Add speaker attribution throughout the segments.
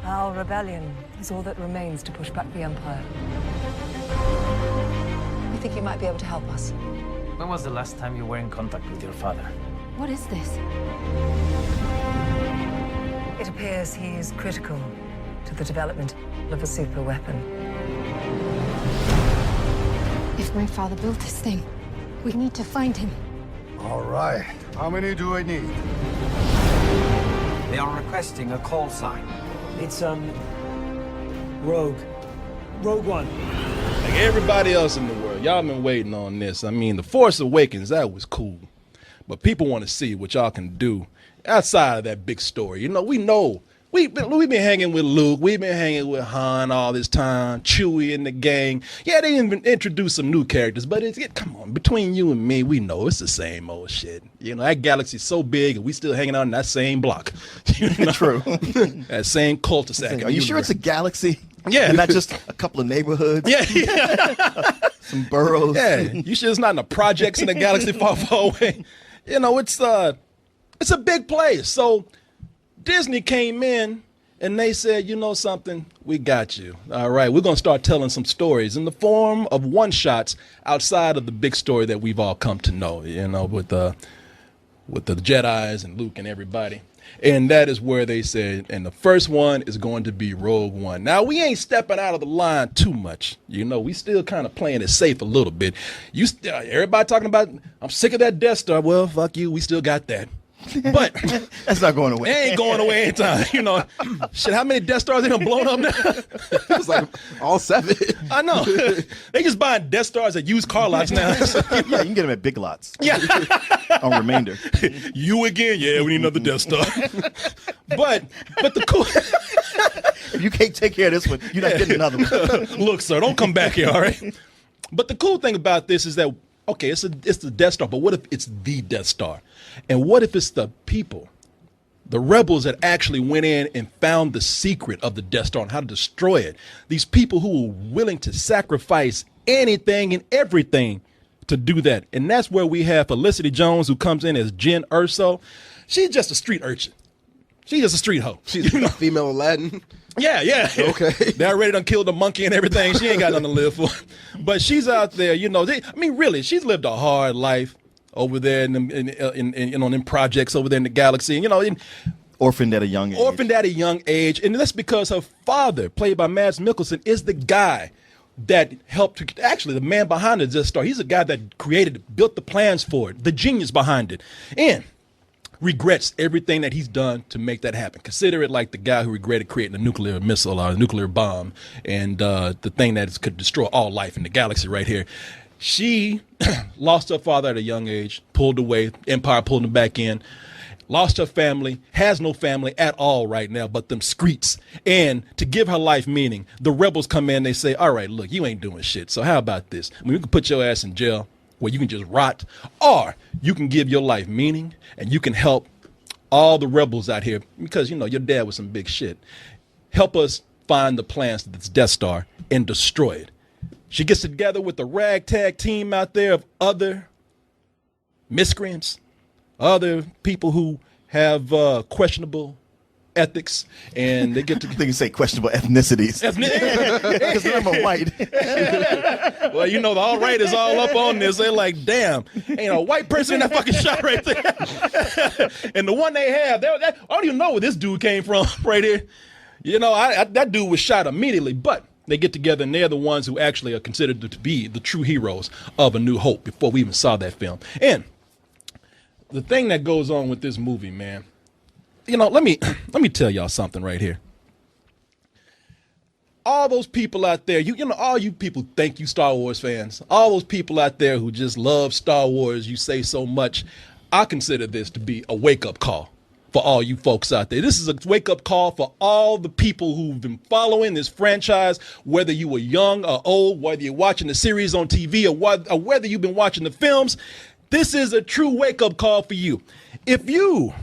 Speaker 1: Our rebellion is all that remains to push back the Empire. We think you might be able to help us.
Speaker 2: When was the last time you were in contact with your father?
Speaker 1: What is this? It appears he is critical to the development of a super weapon.
Speaker 3: If my father built this thing, we need to find him.
Speaker 4: All right. How many do I need?
Speaker 5: They are requesting a call sign.
Speaker 6: It's, Rogue. Rogue One.
Speaker 7: Like everybody else in the world, y'all been waiting on this. I mean, The Force Awakens, that was cool. But people want to see what y'all can do outside of that big story. You know, we've been hanging with Luke, we've been hanging with Han all this time, Chewie and the gang. Yeah, they even introduced some new characters, but come on, between you and me, we know it's the same old shit. You know, that galaxy's so big and we still hanging out in that same block. You know?
Speaker 8: True.
Speaker 7: That same cul-de-sac.
Speaker 8: Are you sure it's a galaxy?
Speaker 7: Yeah.
Speaker 8: And not just a couple of neighborhoods?
Speaker 7: Yeah.
Speaker 8: Some boroughs?
Speaker 7: Yeah. You sure it's not in the projects in a galaxy far, far away? You know, it's a big place. So Disney came in and they said, you know something, we got you. All right, we're going to start telling some stories in the form of one-shots outside of the big story that we've all come to know, you know, with the Jedis and Luke and everybody. And that is where they said, and the first one is going to be Rogue One. Now, we ain't stepping out of the line too much. You know, we still kind of playing it safe a little bit. Everybody talking about, I'm sick of that Death Star. Well, fuck you, we still got that. But
Speaker 8: that's not going away.
Speaker 7: It ain't going away anytime. You know, shit, how many Death Stars they done blown up now?
Speaker 8: It's like all 7.
Speaker 7: I know. They just buying Death Stars at used car lots now.
Speaker 8: Yeah, you can get them at Big Lots.
Speaker 7: Yeah.
Speaker 8: On remainder.
Speaker 7: You again? Yeah, we need another Death Star. But the cool.
Speaker 8: If you can't take care of this one, you're not getting another one.
Speaker 7: Look, sir, don't come back here, all right? But the cool thing about this is that, okay, it's the Death Star, but what if it's the Death Star? And what if it's the people, the rebels that actually went in and found the secret of the Death Star and how to destroy it? These people who were willing to sacrifice anything and everything to do that. And that's where we have Felicity Jones, who comes in as Jyn Erso. She's just a street urchin. She's just a street hoe.
Speaker 9: She's a female Aladdin.
Speaker 7: Yeah.
Speaker 9: Okay.
Speaker 7: They already done killed the monkey and everything. She ain't got nothing to live for. But she's out there, you know. Really, she's lived a hard life over there in projects over there in the galaxy. And, you know,
Speaker 8: orphaned at a young age.
Speaker 7: And that's because her father, played by Mads Mikkelsen, is the guy that helped, actually the man behind the Death Star. He's the guy that created it, built the plans for it, the genius behind it. And regrets everything that he's done to make that happen. Consider it like the guy who regretted creating a nuclear missile or a nuclear bomb and the thing that could destroy all life in the galaxy right here. She lost her father at a young age, pulled away, Empire pulled him back in, lost her family, has no family at all right now but them streets. And to give her life meaning, the rebels come in, they say, all right, look, you ain't doing shit. So how about this? I mean, we can put your ass in jail where you can just rot, or you can give your life meaning and you can help all the rebels out here because, you know, your dad was some big shit. Help us find the plans to this Death Star and destroy it. She gets together with a ragtag team out there of other miscreants, other people who have questionable ethics, and they get to.
Speaker 8: I think you say questionable ethnicities. Because I'm a white.
Speaker 7: Well, you know, the all right is all up on this. They're like, damn, ain't a white person in that fucking shot right there. And the one they have, I don't even know where this dude came from right here. You know, that dude was shot immediately, but they get together and they're the ones who actually are considered to be the true heroes of A New Hope before we even saw that film. And the thing that goes on with this movie, man, you know, let me tell y'all something right here. All those people out there, you know, all you people thank you Star Wars fans, all those people out there who just love Star Wars, you say so much, I consider this to be a wake-up call for all you folks out there. This is a wake-up call for all the people who've been following this franchise, whether you were young or old, whether you're watching the series on TV or whether you've been watching the films. This is a true wake-up call for you. If you're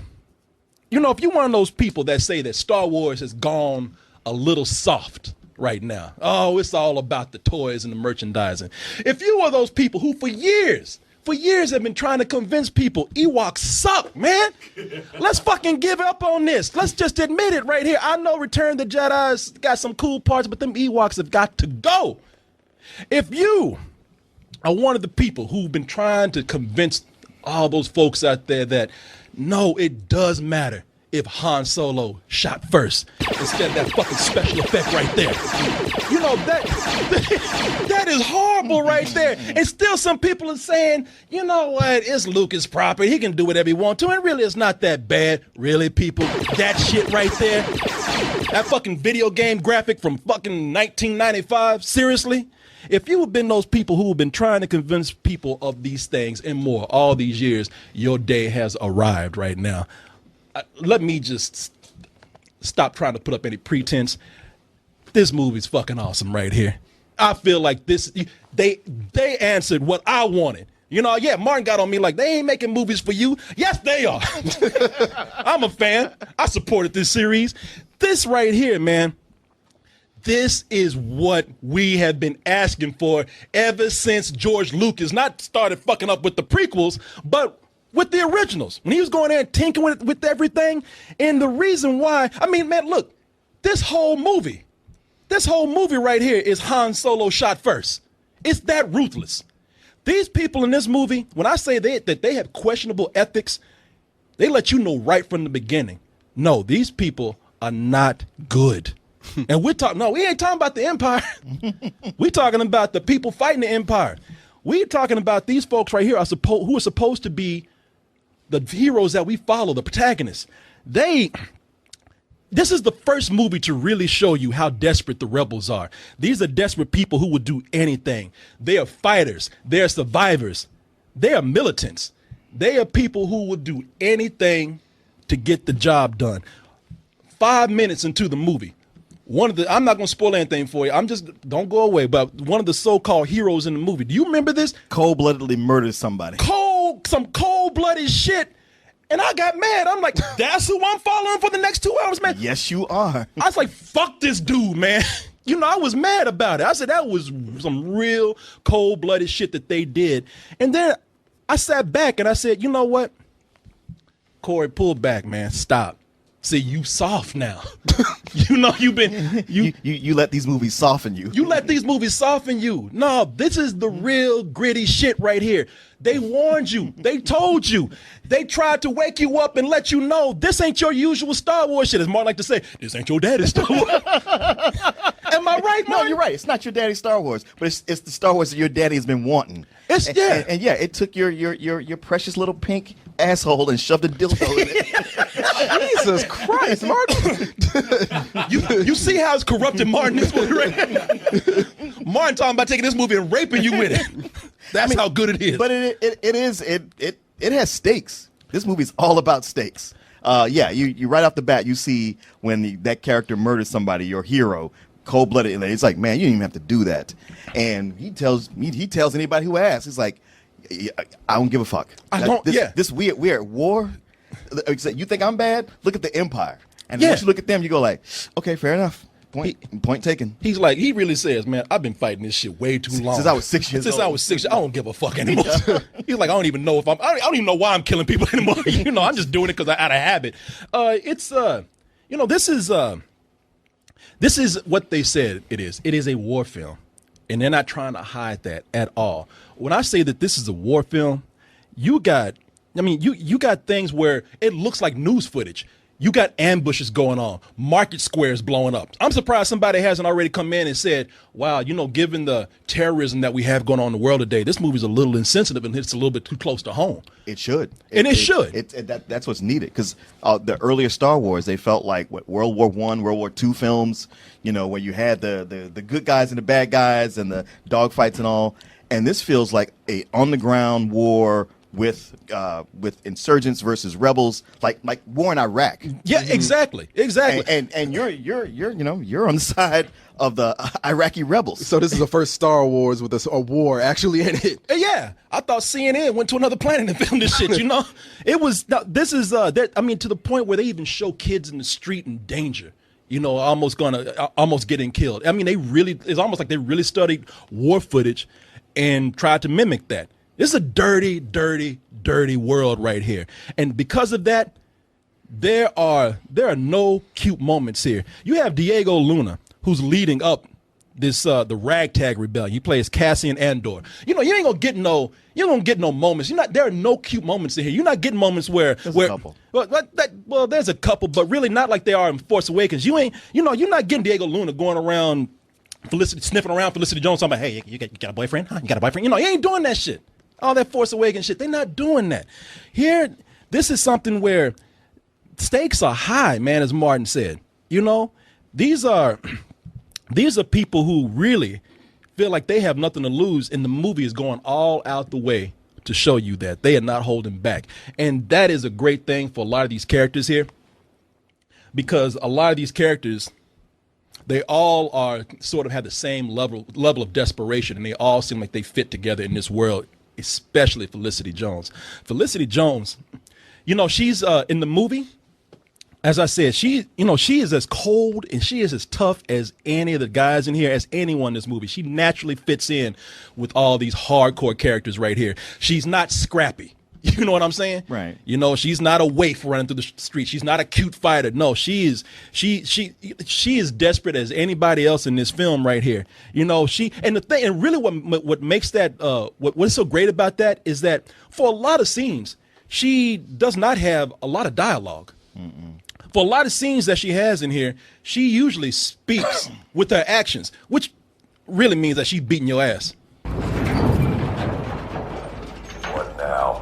Speaker 7: one of those people that say that Star Wars has gone a little soft right now. Oh, it's all about the toys and the merchandising. If you are those people who for years for years have been trying to convince people Ewoks suck, man. Let's fucking give up on this. Let's just admit it right here. I know Return of the Jedi's got some cool parts, but them Ewoks have got to go. If you are one of the people who've been trying to convince all those folks out there that no, it does matter if Han Solo shot first instead of that fucking special effect right there. You know, that is horrible right there. And still some people are saying, you know what, it's Lucas property. He can do whatever he wants to. And really, it's not that bad. Really, people? That shit right there? That fucking video game graphic from fucking 1995? Seriously? If you have been those people who have been trying to convince people of these things and more all these years, your day has arrived right now. Let me just stop trying to put up any pretense. This movie's fucking awesome right here. I feel like this, they answered what I wanted. You know, yeah, Martin got on me like, they ain't making movies for you. Yes, they are. I'm a fan. I supported this series. This right here, man, this is what we have been asking for ever since George Lucas not started fucking up with the prequels, but with the originals, when he was going there and tinkering with everything. And the reason why, I mean, man, look, this whole movie right here is Han Solo shot first. It's that ruthless. These people in this movie, when I say that they have questionable ethics, they let you know right from the beginning. No, these people are not good. And we ain't talking about the Empire. We're talking about the people fighting the Empire. We're talking about these folks right here who are supposed to be the heroes that we follow, the protagonists. This is the first movie to really show you how desperate the rebels are. These are desperate people who would do anything. They are fighters. They are survivors. They are militants. They are people who would do anything to get the job done. 5 minutes into the movie, I'm not going to spoil anything for you. Don't go away. But one of the so-called heroes in the movie, do you remember this?
Speaker 8: Cold-bloodedly murders somebody.
Speaker 7: Some cold-blooded shit. And I got mad. I'm like, that's who I'm following for the next 2 hours, man.
Speaker 8: Yes, you are.
Speaker 7: I was like, fuck this dude, man. You know, I was mad about it. I said that was some real cold-blooded shit that they did. And then I sat back and I said, you know what? Korey, pull back, man. Stop. See, you soft now. You know, you
Speaker 8: let these movies soften you.
Speaker 7: You let these movies soften you. No, this is the real gritty shit right here. They warned you. They told you. They tried to wake you up and let you know this ain't your usual Star Wars shit. As Martin like to say, this ain't your daddy's Star Wars. Am I right, Martin?
Speaker 8: No, you're right. It's not your daddy's Star Wars, but it's the Star Wars that your daddy has been wanting. And yeah, it took your precious little pink asshole and shoved a dildo in it.
Speaker 9: Jesus Christ, Martin.
Speaker 7: You see how it's corrupted Martin this movie right here? Martin talking about taking this movie and raping you with it. That's how good it is.
Speaker 8: But it has stakes. This movie's all about stakes. You right off the bat, you see when that character murders somebody, your hero, cold-blooded, and it's like, man, you didn't even have to do that. And he tells anybody who asks, he's like, I don't give a fuck. We're at war. You think I'm bad? Look at the Empire. And once you look at them, you go like, okay, fair enough. Point taken.
Speaker 7: He's like, he really says, man, I've been fighting this shit way too long.
Speaker 8: Since I was 6 years old.
Speaker 7: Since I was 6 years, I don't give a fuck anymore. He's like, I don't even know I don't even know why I'm killing people anymore. You know, I'm just doing it because out of habit. This is what they said it is. It is a war film. And they're not trying to hide that at all. When I say that this is a war film, you got things where it looks like news footage. You got ambushes going on, market squares blowing up. I'm surprised somebody hasn't already come in and said, wow, you know, given the terrorism that we have going on in the world today, this movie's a little insensitive and it's a little bit too close to home.
Speaker 8: It should.
Speaker 7: It should.
Speaker 8: That's what's needed. Because the earlier Star Wars, they felt like World War I, World War II films, you know, where you had the good guys and the bad guys and the dogfights and all. And this feels like a on-the-ground war with insurgents versus rebels, like war in Iraq.
Speaker 7: Yeah, exactly.
Speaker 8: And you're on the side of the Iraqi rebels.
Speaker 9: So this is the first Star Wars with a war actually in it.
Speaker 7: Yeah, I thought CNN went to another planet and filmed this shit. You know, it was. This is. To the point where they even show kids in the street in danger. You know, almost getting killed. I mean, it's almost like they really studied war footage and tried to mimic that. This is a dirty, dirty, dirty world right here. And because of that, there are no cute moments here. You have Diego Luna, who's leading up this the ragtag rebellion. He plays Cassian Andor. You know, you don't get no moments. There are no cute moments in here. You're not getting moments where
Speaker 8: There's a couple.
Speaker 7: Well, there's a couple, but really not like they are in Force Awakens. You're not getting Diego Luna going around sniffing around Felicity Jones talking about, hey, you got a boyfriend? Huh? You got a boyfriend? You ain't doing that shit. All that Force Awakens shit. They're not doing that. Here, this is something where stakes are high, man, as Martin said. These are people who really feel like they have nothing to lose, and the movie is going all out the way to show you that. They are not holding back. And that is a great thing for a lot of these characters here, because a lot of these characters, they all are sort of have the same level of desperation, and they all seem like they fit together in this world, especially Felicity Jones. Felicity Jones, she's in the movie, as I said, she is as cold and she is as tough as any of the guys in here, as anyone in this movie. She naturally fits in with all these hardcore characters right here. She's not scrappy. You know what I'm saying?
Speaker 8: Right.
Speaker 7: She's not a waif running through the street. She's not a cute fighter. No, she is desperate as anybody else in this film right here. And really what makes that what is so great about that is that for a lot of scenes, she does not have a lot of dialogue. For a lot of scenes that she has in here, she usually speaks with her actions, which really means that she's beating your ass.
Speaker 10: What now?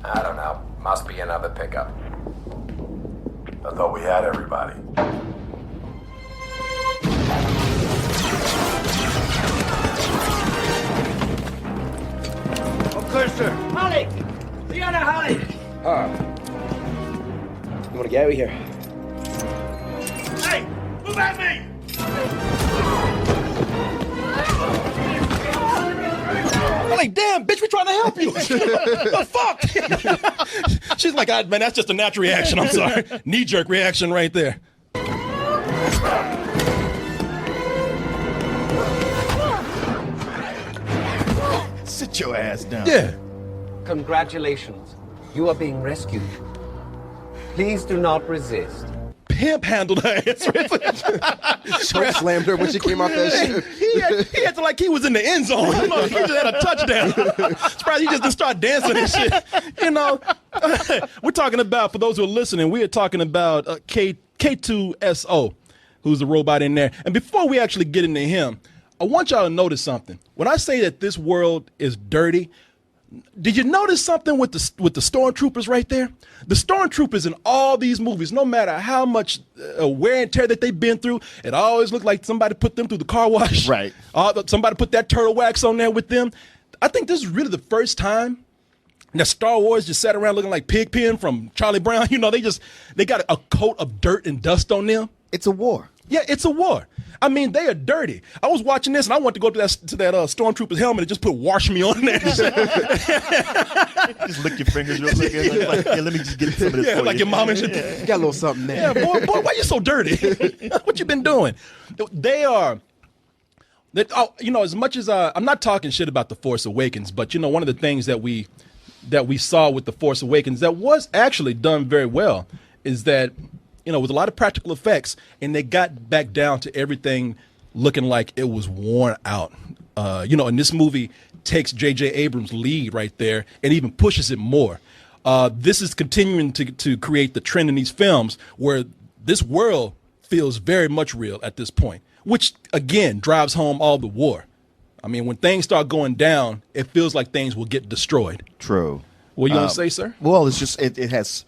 Speaker 10: I don't know. Must be another pickup. I thought we had everybody.
Speaker 5: Oh, Cursor!
Speaker 6: Halleck! Liana Halleck!
Speaker 5: You want to get out of here?
Speaker 10: Hey! Move at me!
Speaker 7: I'm like, damn, bitch, we trying to help you. The fuck? She's like, man, that's just a natural reaction. I'm sorry. Knee-jerk reaction right there.
Speaker 8: Sit your ass down.
Speaker 7: Yeah.
Speaker 11: Congratulations. You are being rescued. Please do not resist.
Speaker 7: Pimp handled her ass.
Speaker 9: Choke slammed her when she came out that shit.
Speaker 7: He had to like he was in the end zone. He just had a touchdown. Surprised he just didn't start dancing and shit. We're talking about, for those who are listening, we are talking about K2SO, who's the robot in there. And before we actually get into him, I want y'all to notice something. When I say that this world is dirty, did you notice something with the stormtroopers right there? The stormtroopers in all these movies, no matter how much wear and tear that they've been through, it always looked like somebody put them through the car wash.
Speaker 8: Right.
Speaker 7: Somebody put that turtle wax on there with them. I think this is really the first time that Star Wars just sat around looking like Pigpen from Charlie Brown. They got a coat of dirt and dust on them.
Speaker 8: It's a war.
Speaker 7: Yeah, it's a war. I mean, they are dirty. I was watching this, and I wanted to go to that stormtrooper's helmet and just put "wash me" on there.
Speaker 8: Just lick your fingers real quick. Like, yeah, let me just get some of this.
Speaker 7: Yeah,
Speaker 8: for
Speaker 7: like
Speaker 8: you.
Speaker 7: your mom and shit.
Speaker 9: You got a little something there.
Speaker 7: Yeah, boy, why you so dirty? What you been doing? They are. As much as I'm not talking shit about The Force Awakens, but one of the things that we saw with The Force Awakens that was actually done very well is that, with a lot of practical effects, and they got back down to everything looking like it was worn out. And this movie takes J.J. Abrams' lead right there and even pushes it more. This is continuing to create the trend in these films where this world feels very much real at this point, which, again, drives home all the war. I mean, when things start going down, it feels like things will get destroyed.
Speaker 8: True.
Speaker 7: What you want to say, sir?
Speaker 8: Well, it's just, it has...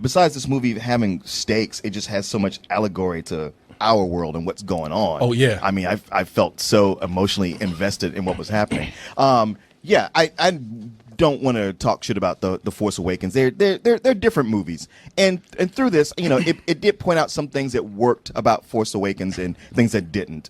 Speaker 8: besides this movie having stakes, it just has so much allegory to our world and what's going on.
Speaker 7: Oh, yeah.
Speaker 8: I mean, I felt so emotionally invested in what was happening. I don't want to talk shit about the Force Awakens. They're different movies, and through this, it did point out some things that worked about Force Awakens and things that didn't.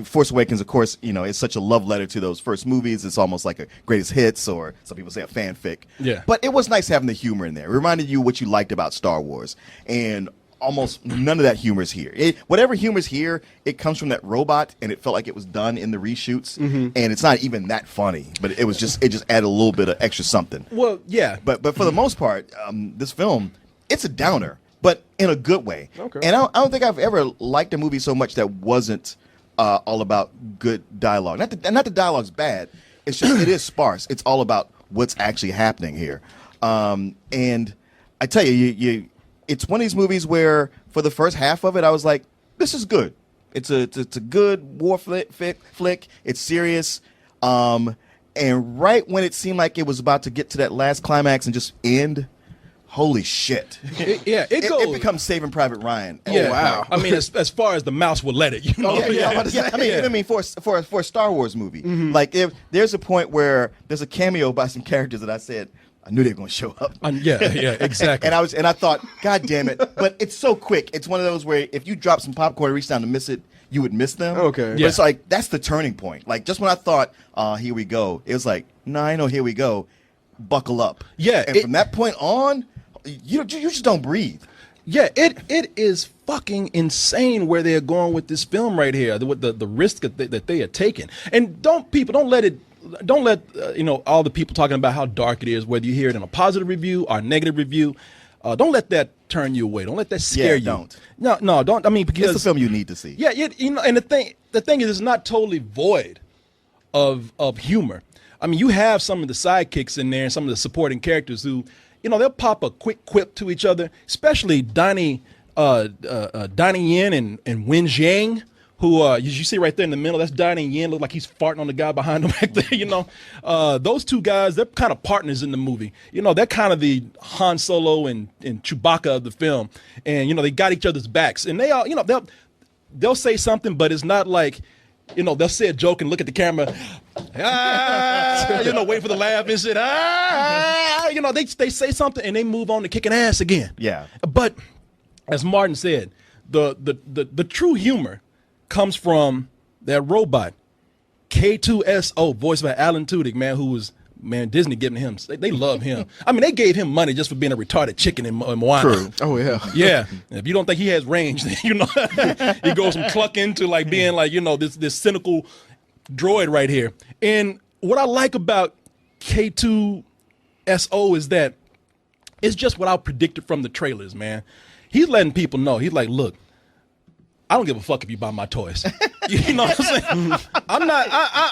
Speaker 8: Force Awakens, of course, is such a love letter to those first movies. It's almost like a greatest hits, or some people say a fanfic.
Speaker 7: Yeah.
Speaker 8: But it was nice having the humor in there. It reminded you what you liked about Star Wars. And almost none of that humor is here. Whatever humor is here, it comes from that robot, and it felt like it was done in the reshoots, and it's not even that funny. But it just added a little bit of extra something.
Speaker 7: Well, yeah.
Speaker 8: But for the most part, this film, it's a downer, but in a good way.
Speaker 7: Okay.
Speaker 8: And I don't think I've ever liked a movie so much that wasn't all about good dialogue. Not the dialogue's bad. It's just it is sparse. It's all about what's actually happening here. And I tell you, it's one of these movies where for the first half of it, I was like, this is good. It's a good war flick. It's serious. And right when it seemed like it was about to get to that last climax and just end, holy shit.
Speaker 7: It
Speaker 8: becomes Saving Private Ryan.
Speaker 7: Yeah, wow. I mean, as far as the mouse will let it, you know.
Speaker 8: I mean, for a Star Wars movie, like if there's a point where there's a cameo by some characters that I said, I knew they were going to show up.
Speaker 7: Yeah, exactly.
Speaker 8: and I thought, God damn it! But it's so quick. It's one of those where if you drop some popcorn and reach down to miss it, you would miss them.
Speaker 9: Okay.
Speaker 8: But it's like that's the turning point. Like just when I thought, here we go, it was like, no, I know, here we go. Buckle up.
Speaker 7: Yeah.
Speaker 8: And from that point on, you just don't breathe.
Speaker 7: Yeah, it is fucking insane where they're going with this film right here. The risk that they are taking, and don't let all the people talking about how dark it is, whether you hear it in a positive review or a negative review, don't let that turn you away. Don't let that scare you.
Speaker 8: Don't.
Speaker 7: No, don't. I mean, because
Speaker 8: it's the film you need to see.
Speaker 7: Yeah, and the thing is, it's not totally void of humor. I mean, you have some of the sidekicks in there and some of the supporting characters who, they'll pop a quick quip to each other, especially Donnie Yen and Wen Jiang. Who you see right there in the middle? That's Donnie Yen. Look like he's farting on the guy behind him back there. Those two guys, they're kind of partners in the movie. They're kind of the Han Solo and Chewbacca of the film, and they got each other's backs. And they all, they'll say something, but it's not like, they'll say a joke and look at the camera, wait for the laugh and shit. They say something and they move on to kicking ass again.
Speaker 8: Yeah.
Speaker 7: But as Martin said, the true humor comes from that robot, K2SO, voiced by Alan Tudyk, Disney giving him, they love him. I mean, they gave him money just for being a retarded chicken in Moana.
Speaker 8: True.
Speaker 9: Oh, yeah.
Speaker 7: Yeah. If you don't think he has range, then, he goes from cluck into like being like, this cynical droid right here. And what I like about K2SO is that it's just what I predicted from the trailers, man. He's letting people know. He's like, look, I don't give a fuck if you buy my toys. You know what I'm saying?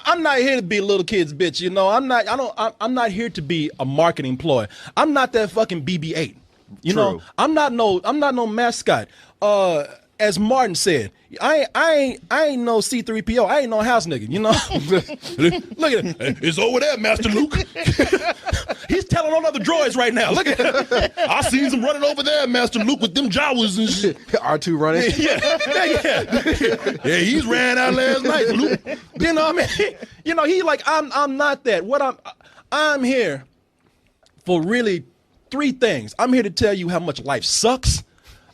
Speaker 7: I'm not here to be a little kid's bitch. I'm not here to be a marketing ploy. I'm not that fucking BB-8. I'm not no mascot. As Martin said, I ain't no C-3PO. I ain't no house nigga. Look at it. It's over there, Master Luke. He's telling on other droids right now. Look at it. I seen him running over there, Master Luke, with them Jawas and shit.
Speaker 9: R2 running.
Speaker 7: Yeah, he's ran out last night, Luke. He like, I'm not that. I'm here for really three things. I'm here to tell you how much life sucks.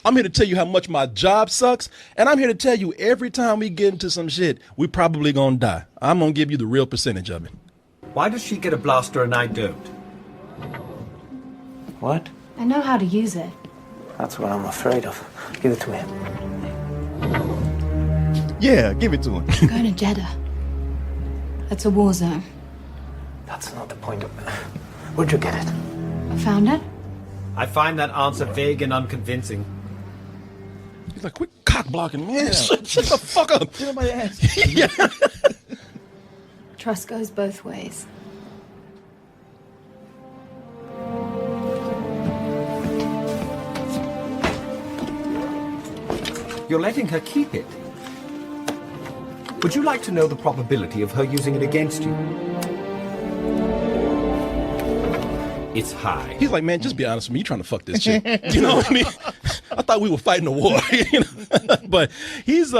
Speaker 7: I'm here to tell you how much my job sucks. And I'm here to tell you every time we get into some shit, we probably gonna die. I'm gonna give you the real percentage of it.
Speaker 11: Why does she get a blaster and I don't?
Speaker 2: What?
Speaker 3: I know how to use it.
Speaker 2: That's what I'm afraid of. Give it to me.
Speaker 8: Yeah, give it to him.
Speaker 3: I'm going to Jeddah. That's a war zone.
Speaker 2: That's not the point of it. Where'd you get it?
Speaker 3: I found it.
Speaker 11: I find that answer vague and unconvincing.
Speaker 7: He's like, quit cock blocking, man. Yeah. Shut the fuck up.
Speaker 8: Get on my ass.
Speaker 3: Trust goes both ways.
Speaker 11: You're letting her keep it. Would you like to know the probability of her using it against you? It's high.
Speaker 7: He's like, man, just be honest with me. You trying to fuck this chick. You know what I mean? I thought we were fighting a war. But he's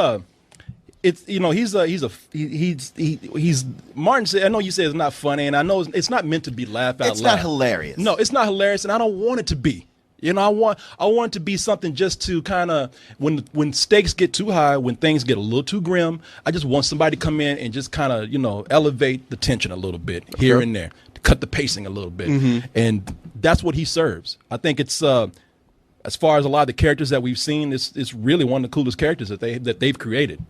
Speaker 7: Martin said, I know you said it's not funny, and I know it's not meant to be laugh out loud.
Speaker 8: It's not hilarious.
Speaker 7: No, it's not hilarious, and I don't want it to be. I want it to be something just to kind of, when stakes get too high, when things get a little too grim, I just want somebody to come in and just kind of, elevate the tension a little bit here and there, to cut the pacing a little bit. Mm-hmm. And that's what he serves. I think it's as far as a lot of the characters that we've seen, it's really one of the coolest characters that they've created.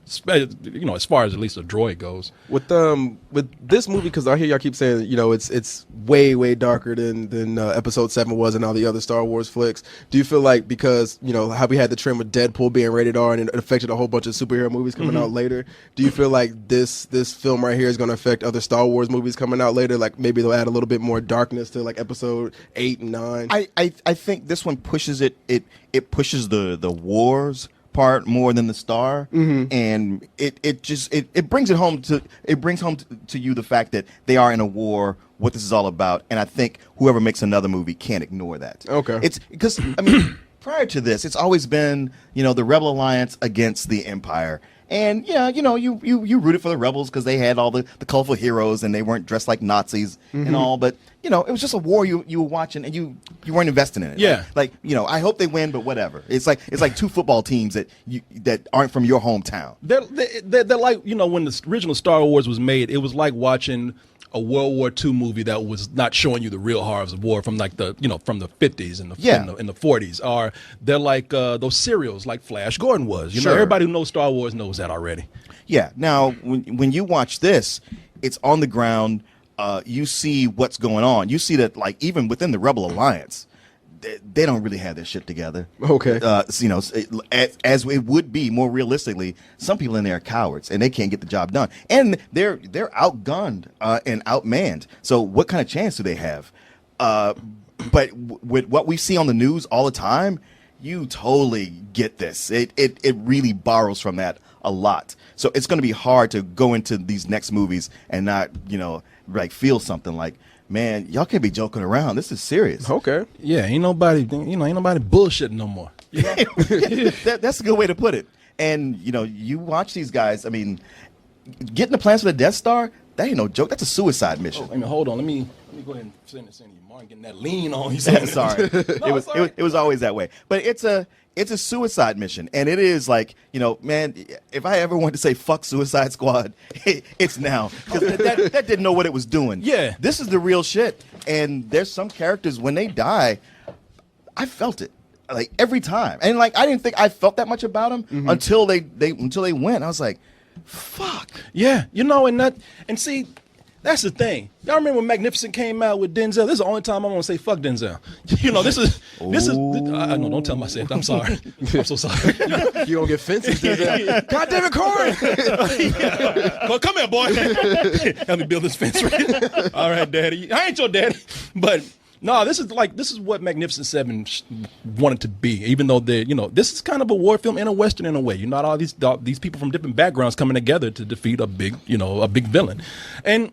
Speaker 7: You know, as far as at least a droid goes.
Speaker 9: With this movie, because I hear y'all keep saying, you know, it's way darker than Episode 7 was and all the other Star Wars flicks. Do you feel like, because, you know, how we had the trend with Deadpool being rated R and it affected a whole bunch of superhero movies coming out later, do you feel like this film right here is going to affect other Star Wars movies coming out later? Like maybe they'll add a little bit more darkness to like Episode 8 and 9?
Speaker 8: I think this one pushes it pushes the wars part more than the star, and it brings home to you the fact that they are in a war, what this is all about, and I think whoever makes another movie can't ignore that. Okay, it's because I mean prior to this, it's always been, you know, the Rebel Alliance against the Empire. And yeah, you know, you rooted for the rebels because they had all the colorful heroes and they weren't dressed like Nazis and all. But you know, it was just a war you were watching and you weren't investing in it.
Speaker 7: Yeah,
Speaker 8: like you know, I hope they win, but whatever. It's like two football teams that aren't from your hometown.
Speaker 7: They're like, you know, when the original Star Wars was made, it was like watching a World War II movie that was not showing you the real horrors of war from like the, you know, from the 50s and in the 40s. Or they're like those serials like Flash Gordon was. You know, everybody who knows Star Wars knows that already. Yeah.
Speaker 8: Now, when you watch this, it's on the ground. You see what's going on. You see that, like, even within the Rebel Alliance, they don't really have their shit together.
Speaker 9: Okay.
Speaker 8: You know, as it would be more realistically, some people in there are cowards and they can't get the job done, and they're outgunned and outmanned. So what kind of chance do they have? But with what we see on the news all the time, you totally get this. It really borrows from that a lot. So it's going to be hard to go into these next movies and not, you know, like feel something like, man, y'all can't be joking around. This is serious.
Speaker 9: Okay.
Speaker 7: Yeah, ain't nobody bullshitting no more. You know?
Speaker 8: That's a good way to put it. And, you know, you watch these guys, I mean, getting the plans for the Death Star, that ain't no joke. That's a suicide mission.
Speaker 7: Oh, I mean, hold on. Let me go ahead and send this in to you. Martin getting that lean on. He's
Speaker 8: sorry. It was always that way. But it's a suicide mission, and it is like, you know, man, if I ever wanted to say fuck Suicide Squad, it's now, because that didn't know what it was doing.
Speaker 7: Yeah,
Speaker 8: this is the real shit. And there's some characters, when they die, I felt it like every time, and like I didn't think I felt that much about them until they went. I was like, fuck.
Speaker 7: Yeah, you know, and see. That's the thing. Y'all remember when Magnificent came out with Denzel? This is the only time I'm gonna say fuck Denzel. You know, this is. I know. Don't tell myself. I'm sorry. I'm so sorry.
Speaker 9: You don't get fences, Denzel. God damn it, Korey!
Speaker 7: Well, come here, boy. Help me build this fence. Right? All right, Daddy. I ain't your daddy, but. No, this is what Magnificent Seven wanted to be. Even though this is kind of a war film and a western in a way. You know, all these people from different backgrounds coming together to defeat a big villain, and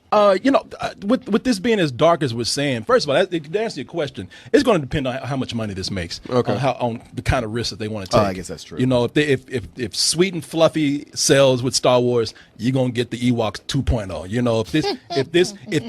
Speaker 7: with this being as dark as we're saying, first of all, to answer your question, it's going to depend on how much money this makes. Okay. On the kind of risk that they want to take.
Speaker 8: I guess that's true.
Speaker 7: You know, if Sweet and Fluffy sells with Star Wars, you're gonna get the Ewoks 2.0. You know, if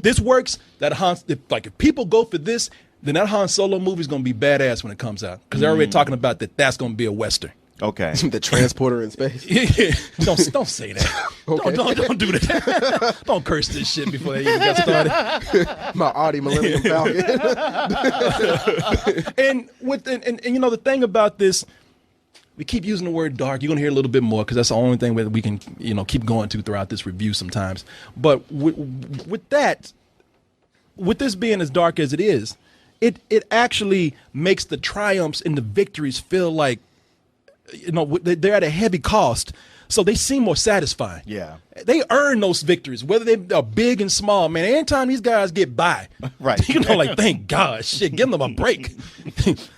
Speaker 7: this works, if people go for this, then that Han Solo movie is gonna be badass when it comes out, because they're already talking about that's gonna be a western.
Speaker 8: Okay.
Speaker 9: The transporter in space.
Speaker 7: Yeah. Don't say that. Okay. Don't do that. Don't curse this shit before they even got started.
Speaker 9: My Audi Millennium Falcon.
Speaker 7: and you know the thing about this, we keep using the word dark. You're gonna hear a little bit more because that's the only thing that we can keep going to throughout this review sometimes. But with this being as dark as it is, it actually makes the triumphs and the victories feel like, they're at a heavy cost, so they seem more satisfying.
Speaker 8: Yeah,
Speaker 7: they earn those victories, whether they are big and small. Man, anytime these guys get by,
Speaker 8: right?
Speaker 7: Like, thank God, shit, give them a break.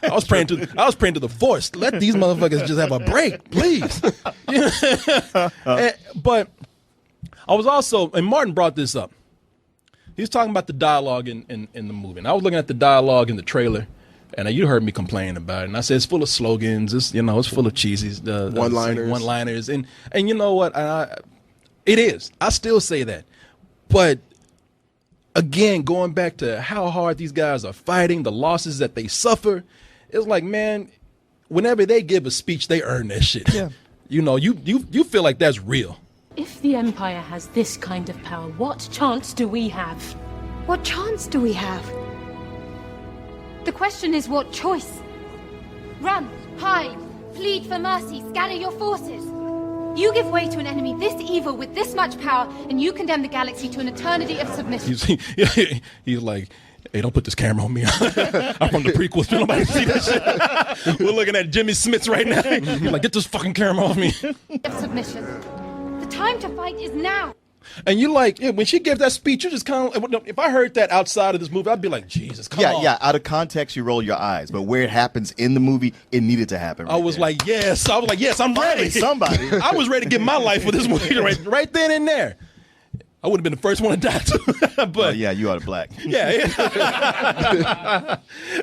Speaker 7: I was praying to the Force, let these motherfuckers just have a break, please. But I was also, and Martin brought this up. He was talking about the dialogue in the movie, and I was looking at the dialogue in the trailer. And you heard me complain about it, and I said it's full of slogans. It's full of cheesy one-liners, and you know what? It is. I still say that, but again, going back to how hard these guys are fighting, the losses that they suffer, it's like, man, whenever they give a speech, they earn that shit.
Speaker 8: Yeah.
Speaker 7: You feel like that's real.
Speaker 12: If the Empire has this kind of power, what chance do we have?
Speaker 3: What chance do we have? The question is, what choice? Run, hide, plead for mercy, scatter your forces. You give way to an enemy this evil with this much power, and you condemn the galaxy to an eternity of submission.
Speaker 7: He's like, hey, don't put this camera on me. I'm from the prequels. Don't nobody see this shit. We're looking at Jimmy Smits right now. He's like, get this fucking camera off me.
Speaker 3: Of submission. The time to fight is now.
Speaker 7: And you like, when she gives that speech, you just kind of, if I heard that outside of this movie, I'd be like, Jesus, come on.
Speaker 8: Yeah, out of context, you roll your eyes. But where it happens in the movie, it needed to happen.
Speaker 7: I was like, yes, I'm ready.
Speaker 8: Somebody.
Speaker 7: I was ready to give my life for this movie right then and there. I would have been the first one to die too. But
Speaker 8: yeah, you are black.
Speaker 7: Yeah.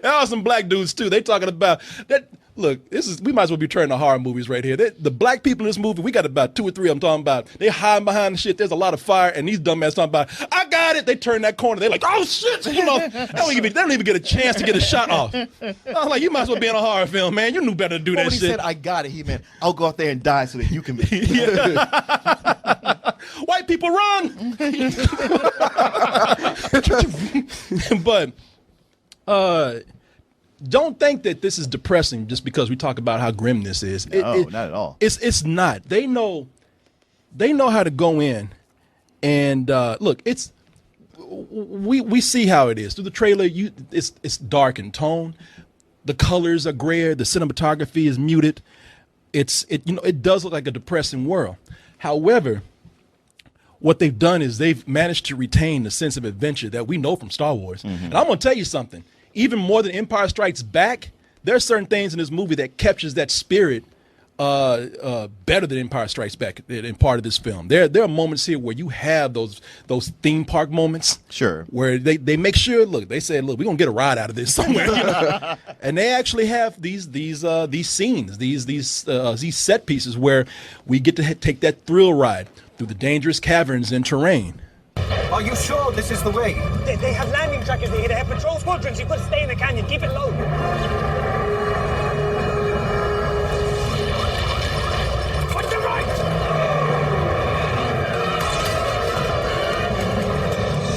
Speaker 7: There are some black dudes too. They talking about that. Look, we might as well be turning to horror movies right here. The black people in this movie, we got about 2 or 3 of them talking about they hiding behind the shit. There's a lot of fire, and these dumbass talking about, I got it. They turn that corner. They're like, oh shit, they don't even get a chance to get a shot off. I'm like, you might as well be in a horror film, man. You knew better to do that
Speaker 8: when
Speaker 7: shit.
Speaker 8: He said, I got it. He meant, I'll go out there and die so that you can be.
Speaker 7: White people run. But don't think that this is depressing just because we talk about how grim this is.
Speaker 8: No, not at all.
Speaker 7: It's not. They know how to go in and look. We see how it is through the trailer. It's dark in tone. The colors are grayer. The cinematography is muted. It does look like a depressing world. However, what they've done is they've managed to retain the sense of adventure that we know from Star Wars. Mm-hmm. And I'm going to tell you something. Even more than Empire Strikes Back, there are certain things in this movie that captures that spirit better than Empire Strikes Back in part of this film. There are moments here where you have those theme park moments.
Speaker 8: Sure.
Speaker 7: Where they make sure, they said, look, we're going to get a ride out of this somewhere. And they actually have these scenes, these set pieces where we get to take that thrill ride through the dangerous caverns and terrain.
Speaker 11: Are you sure this is the way?
Speaker 6: They have landing trackers here. They have patrol squadrons. You've got to stay in the canyon. Keep it low. Put the right.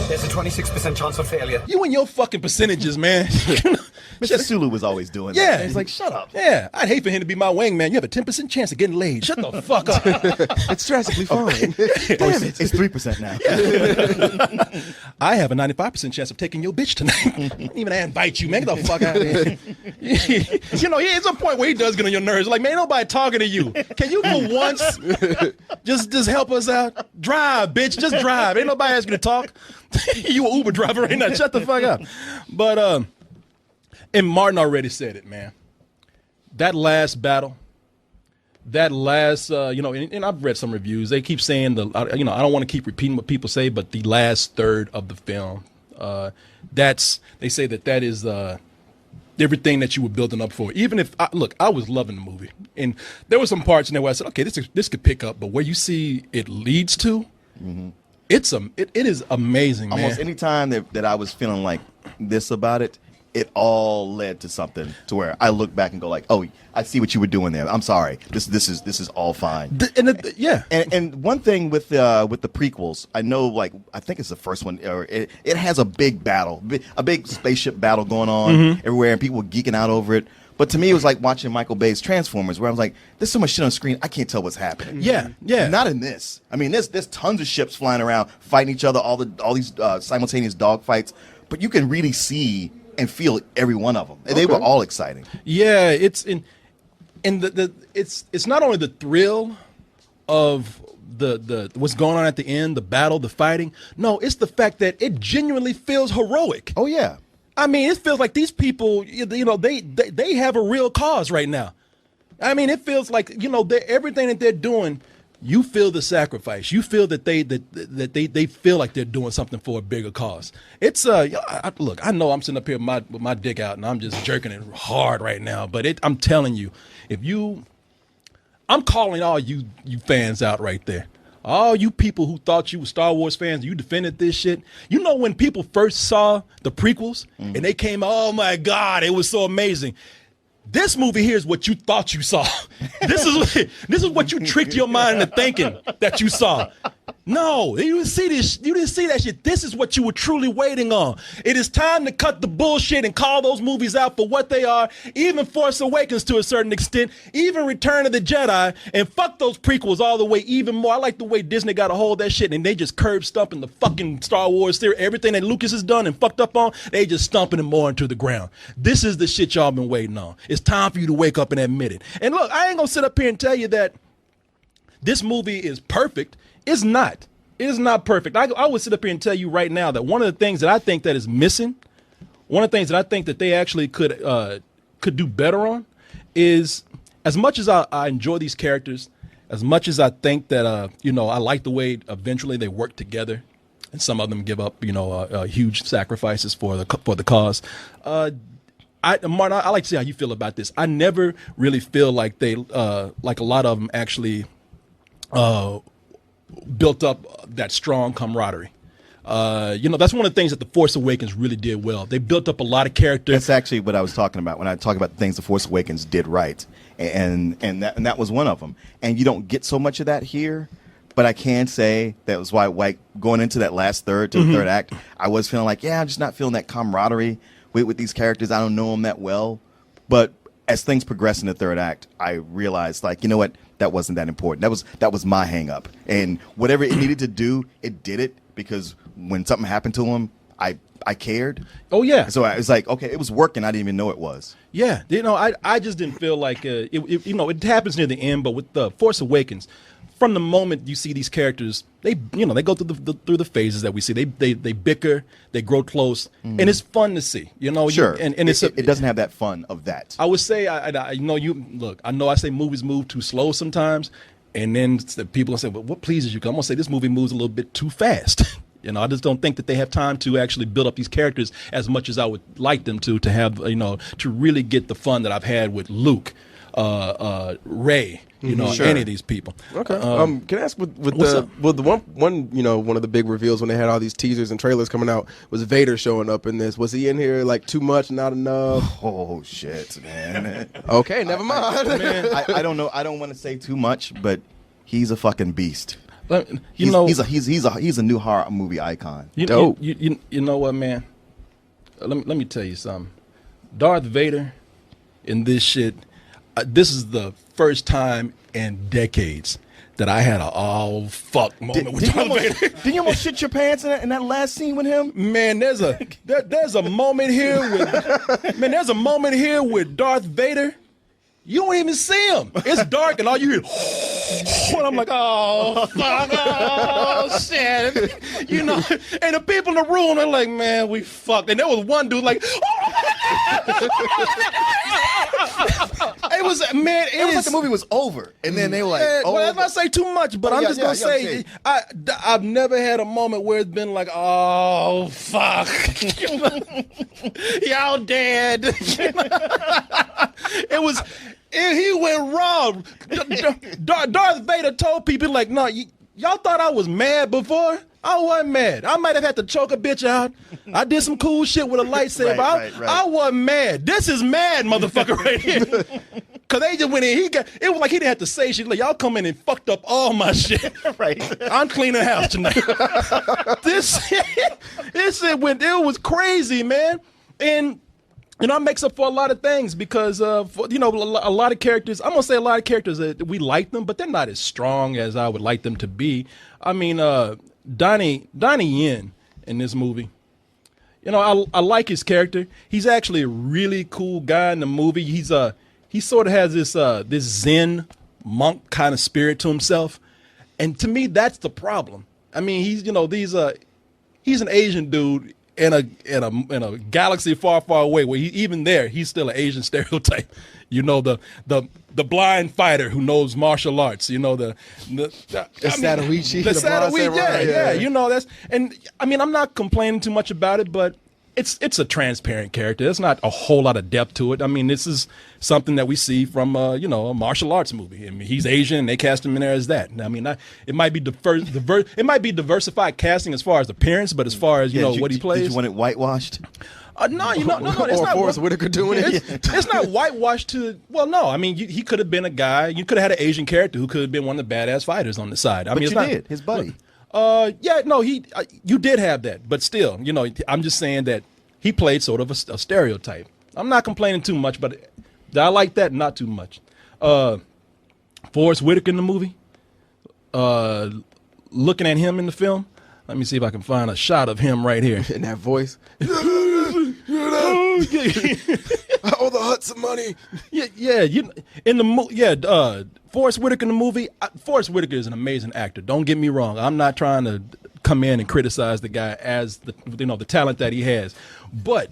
Speaker 6: There's a 26% chance of failure.
Speaker 7: You and your fucking percentages, man.
Speaker 8: Mr. Sulu was always doing that.
Speaker 7: Yeah.
Speaker 8: He's like, shut up.
Speaker 7: Yeah. I'd hate for him to be my wingman. You have a 10% chance of getting laid. Shut the fuck up.
Speaker 9: It's drastically fine.
Speaker 8: Damn it. It's 3% now.
Speaker 7: I have a 95% chance of taking your bitch tonight. I didn't even invite you, man. Get the fuck out of here. It's a point where he does get on your nerves. Like, man, ain't nobody talking to you. Can you go once? Just help us out. Drive, bitch. Just drive. Ain't nobody asking you to talk. You an Uber driver right now. Shut the fuck up. But, and Martin already said it, man. That last battle, and I've read some reviews. They keep saying I don't want to keep repeating what people say, but the last third of the film, they say that is everything that you were building up for. Even if I was loving the movie, and there were some parts in there where I said, okay, this could pick up, but where you see it leads to, it is amazing, man.
Speaker 8: Almost any time that I was feeling like this about it, it all led to something to where I look back and go like, oh, I see what you were doing there. I'm sorry. This is all fine.
Speaker 7: Yeah.
Speaker 8: And one thing with the prequels, I know, like, I think it's the first one, or it has a big battle, a big spaceship battle going on everywhere, and people were geeking out over it. But to me, it was like watching Michael Bay's Transformers, where I was like, there's so much shit on screen, I can't tell what's happening.
Speaker 7: Yeah.
Speaker 8: Not in this. I mean, there's tons of ships flying around, fighting each other, all these simultaneous dogfights, but you can really see and feel every one of them. And they were all exciting.
Speaker 7: Yeah, it's it's not only the thrill of the what's going on at the end, the battle, the fighting. No, it's the fact that it genuinely feels heroic.
Speaker 8: Oh yeah.
Speaker 7: I mean, it feels like these people, they have a real cause right now. I mean, it feels like, everything that they're doing, you feel the sacrifice. You feel that they feel like they're doing something for a bigger cause. It's look, I know I'm sitting up here with my dick out and I'm just jerking it hard right now, but I'm telling you, I'm calling all you fans out right there. All you people who thought you were Star Wars fans, you defended this shit. You know when people first saw the prequels and they came, oh my God, it was so amazing. This movie here is what you thought you saw. This is what you tricked your mind into thinking that you saw. No, you didn't see this. You didn't see that shit. This is what you were truly waiting on. It is time to cut the bullshit and call those movies out for what they are. Even Force Awakens to a certain extent. Even Return of the Jedi. And fuck those prequels all the way even more. I like the way Disney got a hold of that shit and they just curb stomping the fucking Star Wars theory. Everything that Lucas has done and fucked up on, they just stomping it more into the ground. This is the shit y'all been waiting on. It's time for you to wake up and admit it. And look, I ain't gonna sit up here and tell you that this movie is perfect. It's not. It is not perfect. I would sit up here and tell you right now that one of the things that I think that is missing, one of the things that I think that they actually could do better on is, as much as I enjoy these characters, as much as I think that I like the way eventually they work together, and some of them give up huge sacrifices for the cause. Martin, I like to see how you feel about this. I never really feel like they like a lot of them actually built up that strong camaraderie. That's one of the things that The Force Awakens really did well. They built up a lot of character.
Speaker 8: That's actually what I was talking about when I talk about the things The Force Awakens did right, and that was one of them. And you don't get so much of that here, but I can say that was why going into that last third to the third act, I was feeling like, I'm just not feeling that camaraderie with these characters. I don't know them that well, but as things progress in the third act, I realized, like, you know what, that wasn't that important. That was my hang up, and whatever it needed to do, it did it, because when something happened to him, I cared.
Speaker 7: Oh yeah.
Speaker 8: So I was like, okay, it was working. I didn't even know it was.
Speaker 7: Yeah. I just didn't feel like it happens near the end, but with The Force Awakens, from the moment you see these characters, they go through the phases that we see. They bicker, they grow close, and it's fun to see.
Speaker 8: Sure.
Speaker 7: And
Speaker 8: it doesn't have that fun of that.
Speaker 7: I would say, I know I say movies move too slow sometimes, and then people will say, well, what pleases you? I'm gonna say this movie moves a little bit too fast. I just don't think that they have time to actually build up these characters as much as I would like them to have, to really get the fun that I've had with Luke, Rey,
Speaker 9: Sure.
Speaker 7: any of these people.
Speaker 9: Okay. Can I ask with the one of the big reveals when they had all these teasers and trailers coming out was Vader showing up in this. Was he in here like too much, not enough?
Speaker 8: Oh shit, man.
Speaker 9: Okay, never mind.
Speaker 8: I don't know. I don't want to say too much, but he's a fucking beast.
Speaker 7: He's
Speaker 8: a new horror movie icon.
Speaker 7: You know what, man? Let me tell you something. Darth Vader in this shit. This is the first time in decades that I had a oh fuck moment with Darth Vader.
Speaker 8: Did you almost shit your pants in that last scene with him?
Speaker 7: Man, there's a moment here with Darth Vader. You don't even see him. It's dark and all you hear, and I'm like, oh fuck, oh shit, And the people in the room, they're like, man, we fucked. And there was one dude like, it was
Speaker 8: like the movie was over, and then they were like,
Speaker 7: well, let's not say too much, but I'm just gonna say, I've never had a moment where it's been like, oh fuck, y'all dead. He went wrong. Darth Vader told people, like, no, y'all thought I was mad before? I wasn't mad. I might have had to choke a bitch out. I did some cool shit with a lightsaber.
Speaker 8: Right.
Speaker 7: I wasn't mad. This is mad, motherfucker, right here. Because they just went in. It was like he didn't have to say shit. Like, y'all come in and fucked up all my shit.
Speaker 8: Right.
Speaker 7: I'm cleaning the house tonight. It was crazy, man. And it makes up for a lot of things because, a lot of characters, I'm going to say a lot of characters, that we like them, but they're not as strong as I would like them to be. I mean, Donnie Yen in this movie, I like his character. He's actually a really cool guy in the movie. He sort of has this Zen monk kind of spirit to himself. And to me, that's the problem. I mean, he's an Asian dude in a galaxy far, far away, where he's still an Asian stereotype. The blind fighter who knows martial arts.
Speaker 9: The Satoichi.
Speaker 7: The Satoichi, yeah. I'm not complaining too much about it, but it's a transparent character. There's not a whole lot of depth to it. I mean, this is something that we see from a martial arts movie. I mean, he's Asian, and they cast him in there as that. I mean, it might be diversified casting as far as appearance, but as far as what he plays,
Speaker 8: did you want it whitewashed?
Speaker 7: No. It's not
Speaker 9: Forrest Whitaker doing it.
Speaker 7: It's not whitewashed to. Well, no. I mean, he could have been a guy. You could have had an Asian character who could have been one of the badass fighters on the side.
Speaker 8: But you did his buddy.
Speaker 7: Yeah, no, you did have that, but still, I'm just saying that he played sort of a stereotype. I'm not complaining too much, but I like that not too much. Forrest Whitaker in the movie, looking at him in the film. Let me see if I can find a shot of him right here.
Speaker 9: In that voice. I owe the Hut some money.
Speaker 7: In the Forrest Whitaker in the movie. Forrest Whitaker is an amazing actor. Don't get me wrong. I'm not trying to come in and criticize the guy as the talent that he has, but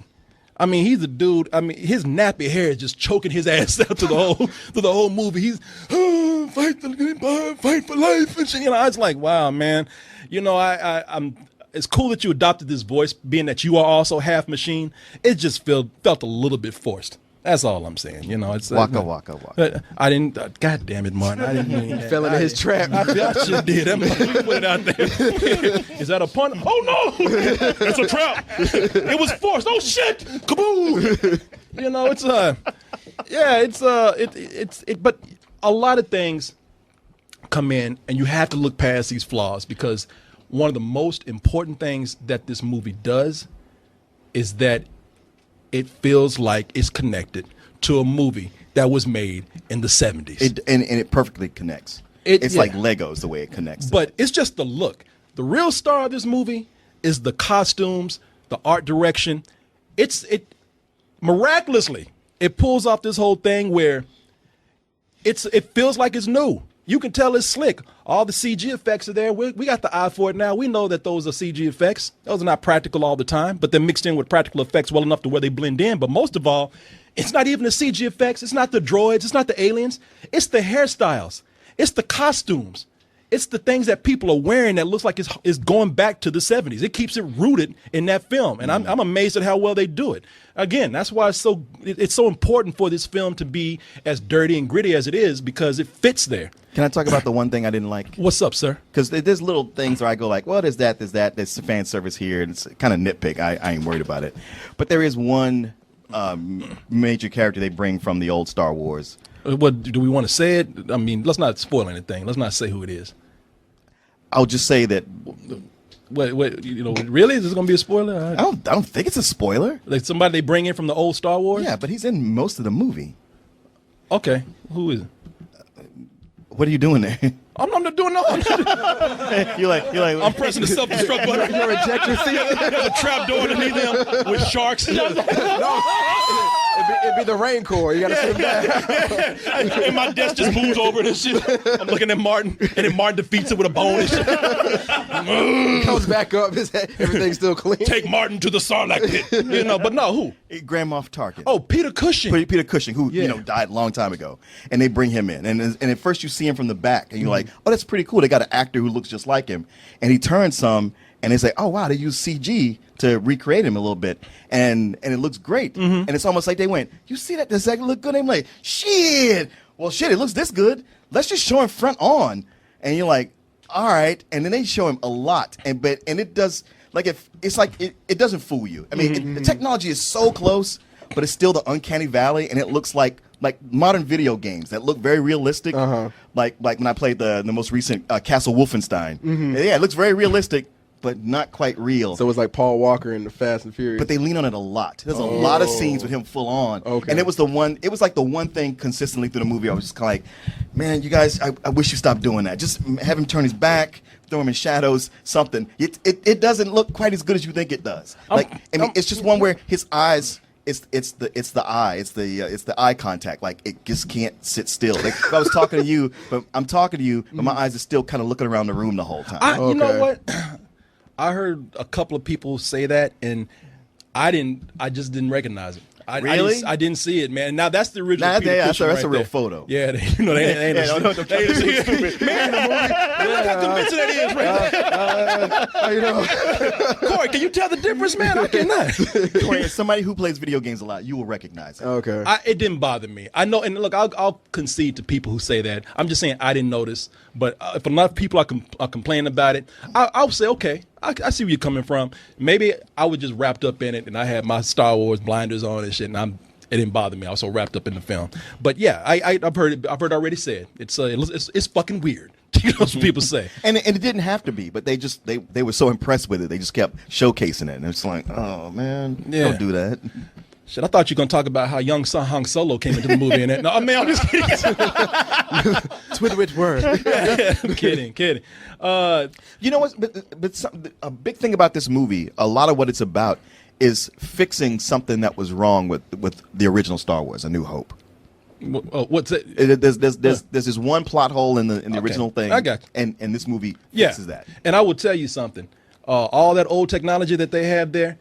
Speaker 7: I mean, he's a dude. I mean, his nappy hair is just choking his ass out to the whole movie. He's fight for life and shit. I was like, wow, man. I'm. It's cool that you adopted this voice, being that you are also half machine. It just felt a little bit forced. That's all I'm saying. It's
Speaker 8: waka waka waka.
Speaker 7: I didn't. God damn it, Martin! I didn't mean that.
Speaker 9: Fell into his trap.
Speaker 7: I sure did. Put it out there. Is that a pun? Oh no! It's a trap. It was forced. Oh shit! Kaboom! But a lot of things come in, and you have to look past these flaws, because one of the most important things that this movie does is that it feels like it's connected to a movie that was made in the 70s.
Speaker 8: And it perfectly connects. It's like Legos the way it connects.
Speaker 7: But it's just the look. The real star of this movie is the costumes, the art direction. It miraculously, it pulls off this whole thing where it feels like it's new. You can tell it's slick. All the CG effects are there. We got the eye for it now. We know that those are CG effects. Those are not practical all the time, but they're mixed in with practical effects well enough to where they blend in. But most of all, it's not even the CG effects. It's not the droids. It's not the aliens. It's the hairstyles. It's the costumes. It's the things that people are wearing that looks like it's going back to the 70s. It keeps it rooted in that film, and I'm amazed at how well they do it. Again, that's why it's so important for this film to be as dirty and gritty as it is, because it fits there.
Speaker 8: Can I talk about the one thing I didn't like?
Speaker 7: What's up, sir? Because
Speaker 8: there's little things where I go like, well, there's there's fan service here, and it's kind of nitpick. I ain't worried about it. But there is one major character they bring from the old Star Wars.
Speaker 7: What do we want to say it? I mean, let's not spoil anything. Let's not say who it is.
Speaker 8: I'll just say that.
Speaker 7: Wait, really? Is this going to be a spoiler?
Speaker 8: I don't think it's a spoiler.
Speaker 7: Like somebody they bring in from the old Star Wars?
Speaker 8: Yeah, but he's in most of the movie.
Speaker 7: Okay, who is it?
Speaker 8: What are you doing there?
Speaker 7: I'm not doing nothing.
Speaker 8: You're like.
Speaker 7: I'm pressing the self-destruct button.
Speaker 9: Your ejector seat.
Speaker 7: There's a trap door underneath him with sharks.
Speaker 9: No, it'd be the rain Corps. You got to sit him down.
Speaker 7: And my desk just moves over this shit. I'm looking at Martin, and then Martin defeats it with a bone and shit.
Speaker 9: Comes back up. His head, everything's still clean.
Speaker 7: Take Martin to the Sarlacc pit. But no, who?
Speaker 8: Grand Moff Tarkin.
Speaker 7: Oh, Peter Cushing.
Speaker 8: Peter Cushing, who died a long time ago, and they bring him in, and at first you see him from the back, and you're like, oh, that's pretty cool. They got an actor who looks just like him, and he turns some, and they say, oh wow, they use CG to recreate him a little bit, and it looks great, and it's almost like they went, you see that? Does that look good? And I'm like, shit. Well, shit, it looks this good. Let's just show him front on, and you're like, all right, and then they show him a lot, and it does it doesn't fool you. I mean, the technology is so close, but it's still the uncanny valley, and it looks like modern video games that look very realistic. Like when I played the most recent Castle Wolfenstein. Yeah, it looks very realistic, but not quite real.
Speaker 9: So it's like Paul Walker in the Fast and Furious.
Speaker 8: But they lean on it a lot. There's a lot of scenes with him full on.
Speaker 9: Okay.
Speaker 8: And it was like the one thing consistently through the movie I was just kind of like, man, you guys, I wish you stopped doing that. Just have him turn his back, throw him in shadows, something. It doesn't look quite as good as you think it does. It's just one where his eyes. It's the eye contact. Like it just can't sit still. Like if I was talking to you, but I'm talking to you, but my eyes are still kind of looking around the room the whole time.
Speaker 7: You know what? I heard a couple of people say that, and I just didn't recognize it.
Speaker 8: Really?
Speaker 7: I didn't see it, man. Now that's the original.
Speaker 8: That's
Speaker 7: right
Speaker 8: a real
Speaker 7: there.
Speaker 8: photo.
Speaker 7: Yeah, they ain't.
Speaker 8: Don't stupid.
Speaker 7: Man, look how convincing that is, right there.
Speaker 9: You know,
Speaker 7: Corey, can you tell the difference, man? I cannot.
Speaker 8: Corey, as somebody who plays video games a lot, you will recognize it.
Speaker 9: Okay.
Speaker 7: It didn't bother me. I know, and look, I'll concede to people who say that. I'm just saying I didn't notice. But if enough people are complaining about it, I'll say, okay, I see where you're coming from. Maybe I was just wrapped up in it, and I had my Star Wars blinders on and shit, and it didn't bother me. I was so wrapped up in the film. But yeah, I've heard it already said. It's fucking weird. You know what people say.
Speaker 8: And it didn't have to be, but they were so impressed with it, they just kept showcasing it, and it's like, oh man, don't do that.
Speaker 7: Shit, I thought you were gonna talk about how young Son Han Solo came into the movie and that. No, I mean, I'm just kidding.
Speaker 9: Twitterich word.
Speaker 7: Kidding.
Speaker 8: You know what? But a big thing about this movie, a lot of what it's about, is fixing something that was wrong with the original Star Wars, A New Hope.
Speaker 7: What's it?
Speaker 8: There's this one plot hole in the original thing.
Speaker 7: I got you.
Speaker 8: And this movie fixes that.
Speaker 7: And I will tell you something. All that old technology that they have there,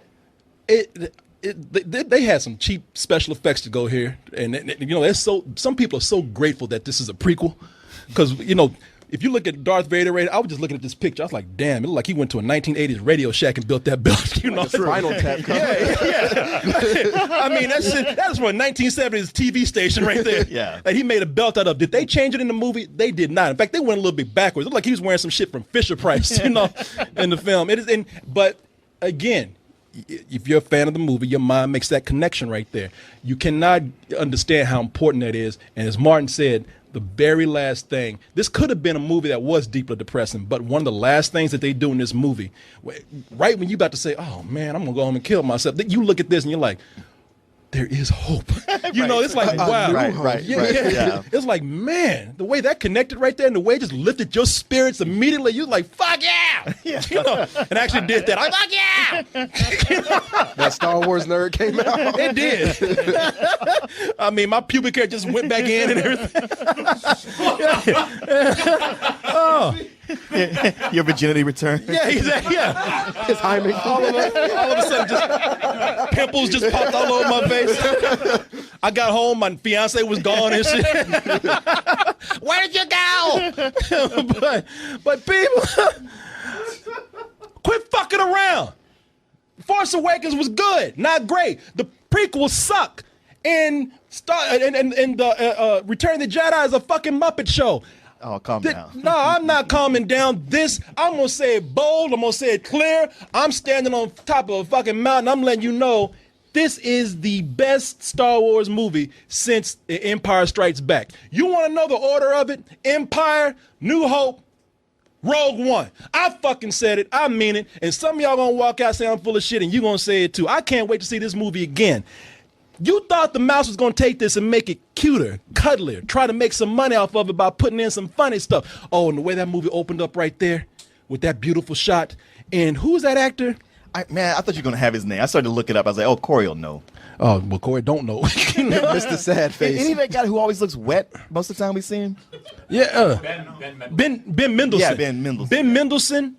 Speaker 7: they had some cheap special effects to go here, and you know, some people are so grateful that this is a prequel, because you know, if you look at Darth Vader, I was just looking at this picture, I was like, damn, it looked like he went to a 1980s Radio Shack and built that belt. You know,
Speaker 9: Spinal Tap.
Speaker 7: Yeah. I mean, that's from a 1970s TV station right there.
Speaker 8: Yeah.
Speaker 7: That he made a belt out of. Did they change it in the movie? They did not. In fact, they went a little bit backwards. It looked like he was wearing some shit from Fisher Price, you know, in the film. But again, if you're a fan of the movie, your mind makes that connection right there. You cannot understand how important that is. And as Martin said, the very last thing, this could have been a movie that was deeply depressing, but one of the last things that they do in this movie, right when you're about to say, oh man, I'm gonna go home and kill myself, you look at this and you're like, there is hope. You know, it's like, wow.
Speaker 8: Right.
Speaker 7: Yeah. It's like, man, the way that connected right there and the way it just lifted your spirits immediately, you're like, fuck yeah. You know, and actually did that. I'm like, fuck yeah.
Speaker 9: That Star Wars nerd came out.
Speaker 7: It did. I mean, my pubic hair just went back in and everything. Oh.
Speaker 8: Your virginity returned.
Speaker 7: Yeah, exactly. Yeah.
Speaker 9: His hymen.
Speaker 7: All of a sudden, just pimples just popped all over my face. I got home, my fiance was gone and shit. Where did you go? but people, quit fucking around. Force Awakens was good, not great. The prequels suck, and the Return of the Jedi is a fucking Muppet show.
Speaker 8: Oh, calm down.
Speaker 7: No, I'm not calming down. I'm going to say it bold. I'm going to say it clear. I'm standing on top of a fucking mountain. I'm letting you know this is the best Star Wars movie since Empire Strikes Back. You want to know the order of it? Empire, New Hope, Rogue One. I fucking said it. I mean it. And some of y'all going to walk out saying I'm full of shit, and you going to say it too. I can't wait to see this movie again. You thought the mouse was going to take this and make it cuter, cuddlier, try to make some money off of it by putting in some funny stuff. Oh, and the way that movie opened up right there with that beautiful shot. And who's that actor?
Speaker 8: I thought you were going to have his name. I started to look it up. I was like, oh, Korey will know.
Speaker 7: Oh, well, Korey don't know.
Speaker 9: Mr. Sad Face.
Speaker 8: Any of that guy who always looks wet most of the time we see him?
Speaker 7: Yeah. Ben Mendelsohn.
Speaker 8: Yeah, Ben Mendelsohn.
Speaker 7: Ben Mendelsohn,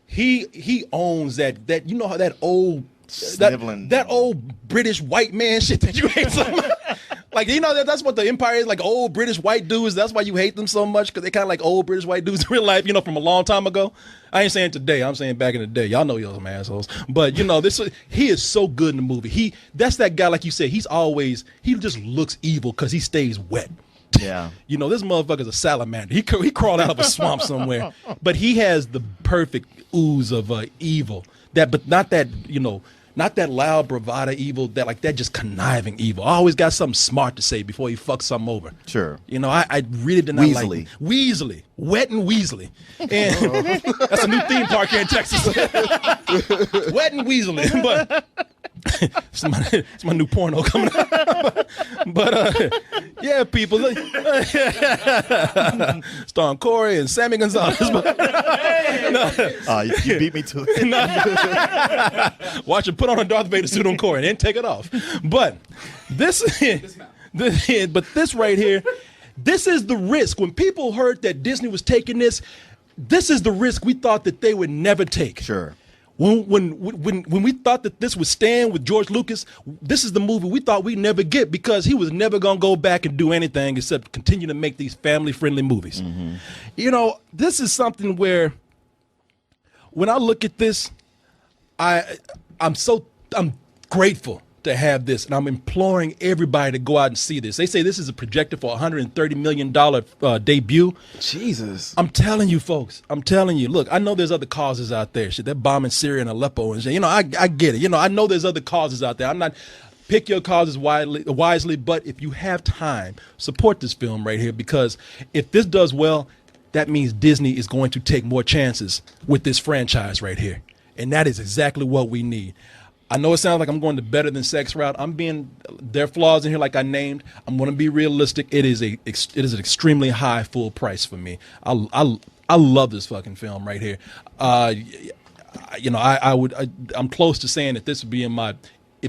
Speaker 7: he owns that you know how that old... That old British white man shit that you hate so much. Like, you know, that's what the Empire is, like old British white dudes. That's why you hate them so much, because they kind of like old British white dudes in real life, you know, from a long time ago. I ain't saying today. I'm saying back in the day. Y'all know y'all some assholes. But, you know, he is so good in the movie. That's that guy, like you said, he just looks evil because he stays wet.
Speaker 8: Yeah.
Speaker 7: You know, this motherfucker's a salamander. He crawled out of a swamp somewhere. But he has the perfect ooze of evil. But not that, you know, not that loud bravado evil, that just conniving evil. I always got something smart to say before he fucks something over.
Speaker 8: Sure.
Speaker 7: You know, I really did not like him. Weasley. Wet and Weasley. And that's a new theme park here in Texas. Wet and Weasley. But it's my new porno coming out. but yeah, people. Starring Korey and Sammy Gonzalez.
Speaker 8: You beat me to it.
Speaker 7: Watch him put on a Darth Vader suit on Korey and then take it off. But this right here, this is the risk. When people heard that Disney was taking this is the risk we thought that they would never take.
Speaker 8: Sure.
Speaker 7: When we thought that this would stand with George Lucas, this is the movie we thought we'd never get, because he was never going to go back and do anything except continue to make these family-friendly movies. Mm-hmm. You know, this is something where when I look at this, I'm grateful to have this, and I'm imploring everybody to go out and see this. They say this is a projected for $130 million debut.
Speaker 9: Jesus.
Speaker 7: I'm telling you, folks. I'm telling you. Look, I know there's other causes out there. Shit, they're bombing Syria and Aleppo and shit. You know, I get it. You know, I know there's other causes out there. I'm not... Pick your causes wisely, but if you have time, support this film right here, because if this does well, that means Disney is going to take more chances with this franchise right here. And that is exactly what we need. I know it sounds like I'm going the better than sex route. There are flaws in here like I named. I'm going to be realistic. It is an extremely high full price for me. I love this fucking film right here. I'm close to saying that this would be it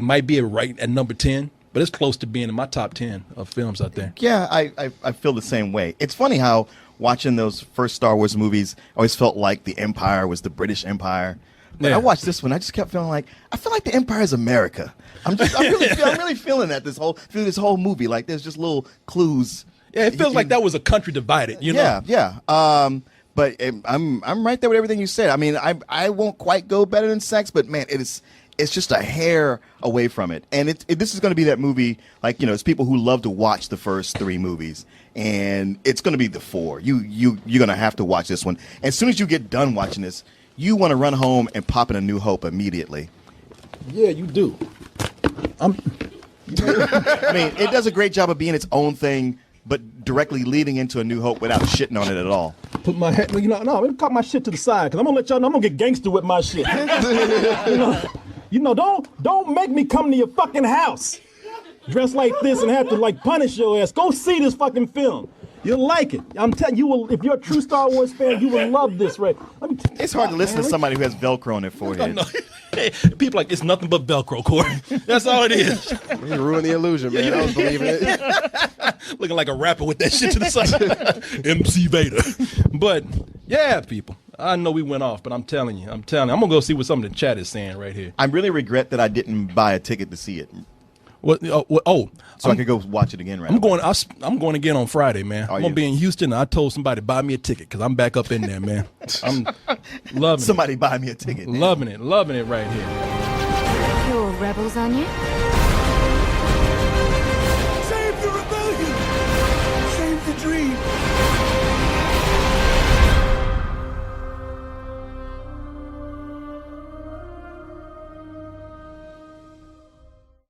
Speaker 7: might be right at number 10, but it's close to being in my top 10 of films out there.
Speaker 8: Yeah, I feel the same way. It's funny how watching those first Star Wars movies, I always felt like the Empire was the British Empire. But I watched this one, I just kept feeling like I feel like the Empire is America. I'm really feeling that through this whole movie. Like there's just little clues.
Speaker 7: Yeah, it feels like that was a country divided. You know?
Speaker 8: Yeah. But I'm right there with everything you said. I mean, I won't quite go better than sex, but man, it's just a hair away from it. And this is going to be that movie, like, you know, it's people who love to watch the first 3 movies, and it's going to be the 4. You're going to have to watch this one. As soon as you get done watching this, you want to run home and pop in A New Hope immediately.
Speaker 7: Yeah, you do.
Speaker 8: I mean, it does a great job of being its own thing, but directly leading into A New Hope without shitting on it at all.
Speaker 7: Put my head, I'm gonna cut my shit to the side because I'm gonna let y'all know I'm gonna get gangster with my shit. Don't make me come to your fucking house dressed like this and have to like punish your ass. Go see this fucking film. You'll like it. I'm telling you, if you're a true Star Wars fan, you will love this, right?
Speaker 8: It's hard to listen to somebody who has Velcro on their forehead.
Speaker 7: People like, it's nothing but Velcro, Corey. That's all it is.
Speaker 9: You ruined the illusion, man. I was believing it.
Speaker 7: Looking like a rapper with that shit to the side. MC Vader. But, yeah, people. I know we went off, but I'm telling you. I'm going to go see what some of the chat is saying right here.
Speaker 8: I really regret that I didn't buy a ticket to see it.
Speaker 7: So
Speaker 8: I could go watch it again right now.
Speaker 7: I'm going again on Friday, man. I'm going to be in Houston. I told somebody to buy me a ticket because I'm back up in there, man. I'm loving
Speaker 8: Somebody buy me a ticket.
Speaker 7: Loving it right here.
Speaker 3: You're all rebels, aren't you?